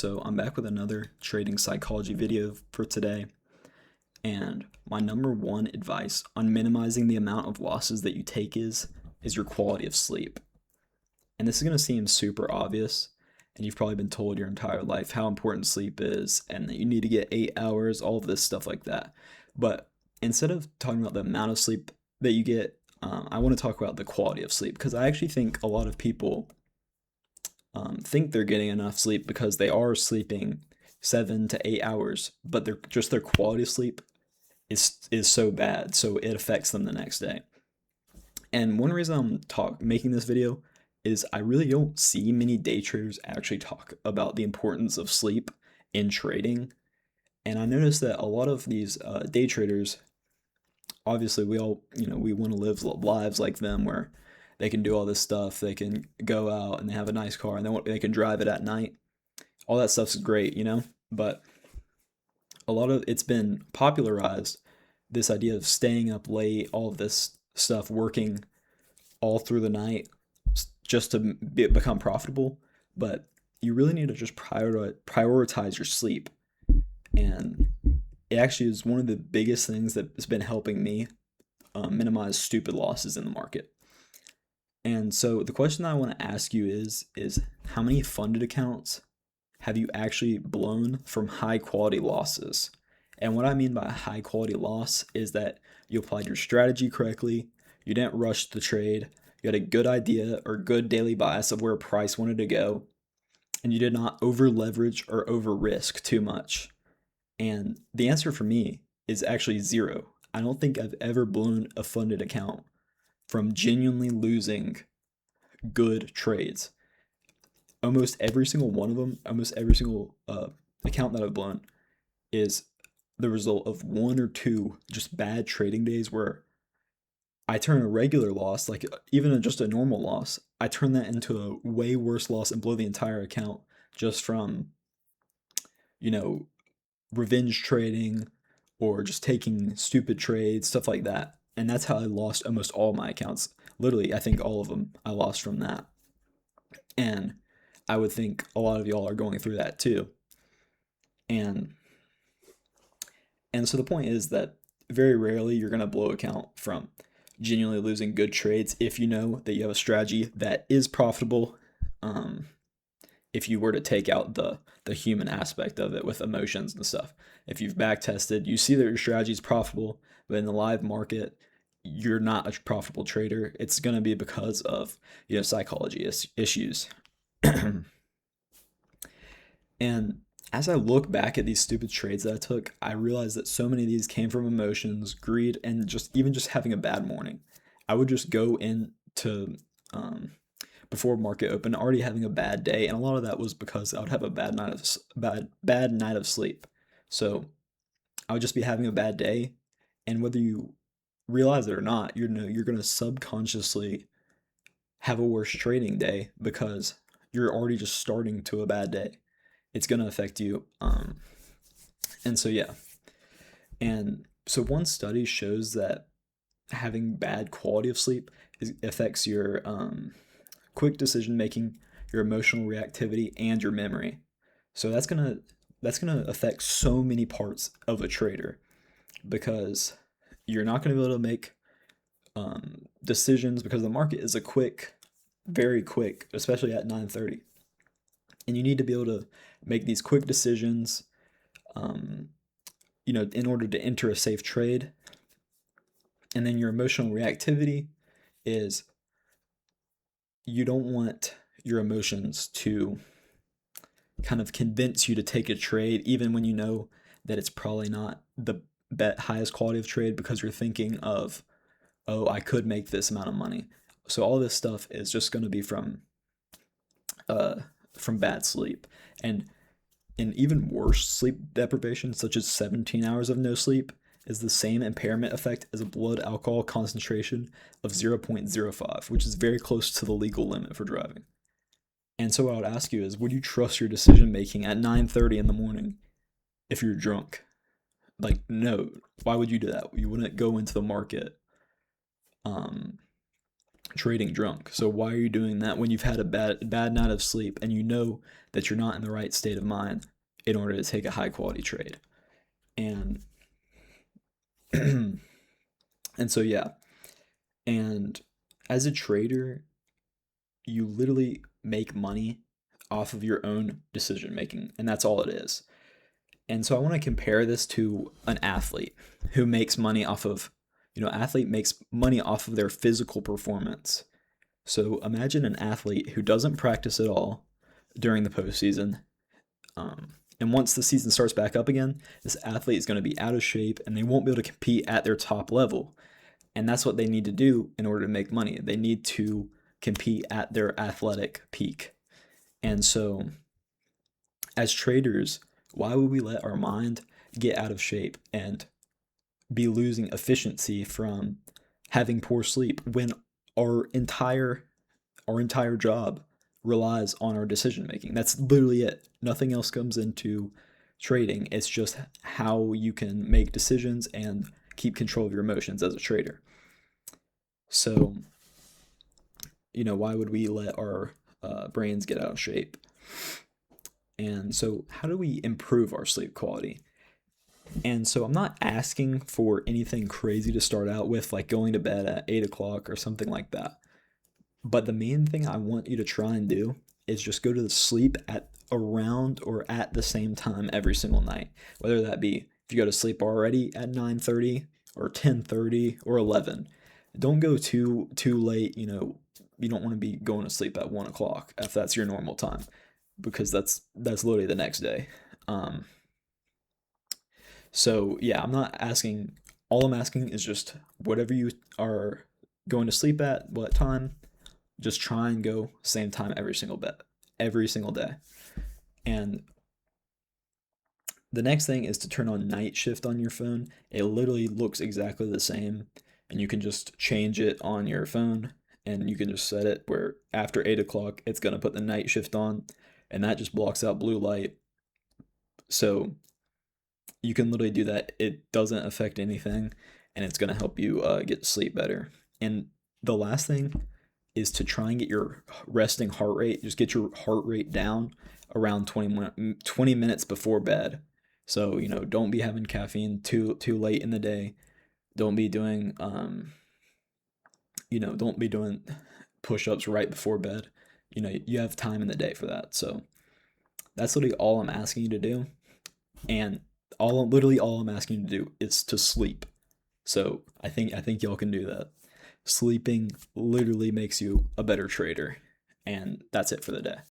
So I'm back with another trading psychology video for today. And my number one advice on minimizing the amount of losses that you take is your quality of sleep. And this is going to seem super obvious, and you've probably been told your entire life how important sleep is and that you need to get 8 hours, all of this stuff like that. But instead of talking about the amount of sleep that you get, I want to talk about the quality of sleep because I actually think a lot of people think they're getting enough sleep because they are sleeping 7 to 8 hours, but their quality of sleep is so bad, so it affects them the next day. And one reason I'm making this video is I really don't see many day traders actually talk about the importance of sleep in trading. And I noticed that a lot of these day traders, obviously we all, we want to live lives like them where they can do all this stuff. They can go out and they have a nice car and they can drive it at night. All that stuff's great, but a lot of it's been popularized, this idea of staying up late, all of this stuff, working all through the night just to become profitable. But you really need to just prioritize your sleep. And it actually is one of the biggest things that has been helping me minimize stupid losses in the market. And so the question that I want to ask you is how many funded accounts have you actually blown from high quality losses? And what I mean by a high quality loss is that you applied your strategy correctly, you didn't rush the trade, you had a good idea or good daily bias of where price wanted to go, and you did not over leverage or over risk too much. And the answer for me is actually zero. I don't think I've ever blown a funded account from genuinely losing good trades. Almost every single one of them, almost every single account that I've blown is the result of one or two just bad trading days where I turn a regular loss, like even just a normal loss, I turn that into a way worse loss and blow the entire account just from, revenge trading or just taking stupid trades, stuff like that. And that's how I lost almost all my accounts. Literally, I think all of them I lost from that. And I would think a lot of y'all are going through that too. And so the point is that very rarely you're going to blow account from genuinely losing good trades if you know that you have a strategy that is profitable. If you were to take out the human aspect of it with emotions and stuff. If you've back tested, you see that your strategy is profitable, but in the live market, you're not a profitable trader. It's going to be because of psychology issues. And as I look back at these stupid trades that I took, I realized that so many of these came from emotions, greed, and just having a bad morning. I would just go into before market open already having a bad day, and a lot of that was because I would have a bad night of sleep. So I would just be having a bad day, and whether you realize it or not, you're going to subconsciously have a worse trading day because you're already just starting to a bad day. It's going to affect you. And so, yeah. And so one study shows that having bad quality of sleep affects your quick decision making, your emotional reactivity, and your memory. So that's gonna affect so many parts of a trader because you're not gonna be able to make decisions because the market is very quick, especially at 9:30, and you need to be able to make these quick decisions, in order to enter a safe trade. And then your emotional reactivity is you don't want your emotions to kind of convince you to take a trade, even when you know that it's probably not the highest quality of trade because you're thinking of, oh, I could make this amount of money. So all this stuff is just going to be from bad sleep. And even worse sleep deprivation, such as 17 hours of no sleep, is the same impairment effect as a blood alcohol concentration of 0.05, which is very close to the legal limit for driving. And so what I would ask you is, would you trust your decision making at 9:30 in the morning if you're drunk? Like, no. Why would you do that? You wouldn't go into the market trading drunk. So why are you doing that when you've had a bad night of sleep and you know that you're not in the right state of mind in order to take a high quality trade? And and so yeah, and as a trader, you literally make money off of your own decision making, and that's all it is. And so I want to compare this to an athlete who makes money off of, athlete makes money off of their physical performance. So imagine an athlete who doesn't practice at all during the postseason. And once the season starts back up again, this athlete is going to be out of shape and they won't be able to compete at their top level. And that's what they need to do in order to make money. They need to compete at their athletic peak. And so, as traders, why would we let our mind get out of shape and be losing efficiency from having poor sleep when our entire job relies on our decision making? That's literally it. Nothing else comes into trading. It's just how you can make decisions and keep control of your emotions as a trader. So, why would we let our brains get out of shape? And so, how do we improve our sleep quality? And so, I'm not asking for anything crazy to start out with, like going to bed at 8 o'clock or something like that. But the main thing I want you to try and do is just go to sleep at around or at the same time every single night. Whether that be if you go to sleep already at 9:30 or 10:30 or 11. Don't go too late, you don't want to be going to sleep at 1 o'clock if that's your normal time, because that's literally the next day. Um, so yeah, I'm not asking, all I'm asking is just whatever you are going to sleep at, what time, just try and go same time every single day. And the next thing is to turn on night shift on your phone. It literally looks exactly the same, and you can just change it on your phone, and you can just set it where after 8 o'clock, it's going to put the night shift on, and that just blocks out blue light. So you can literally do that. It doesn't affect anything, and it's going to help you get to sleep better. And the last thing is to try and get your resting heart rate, just get your heart rate down around 20 minutes before bed. So, don't be having caffeine too late in the day. Don't be doing don't be doing push-ups right before bed. You have time in the day for that. So, that's literally all I'm asking you to do. And literally all I'm asking you to do is to sleep. So, I think y'all can do that. Sleeping literally makes you a better trader. And that's it for the day.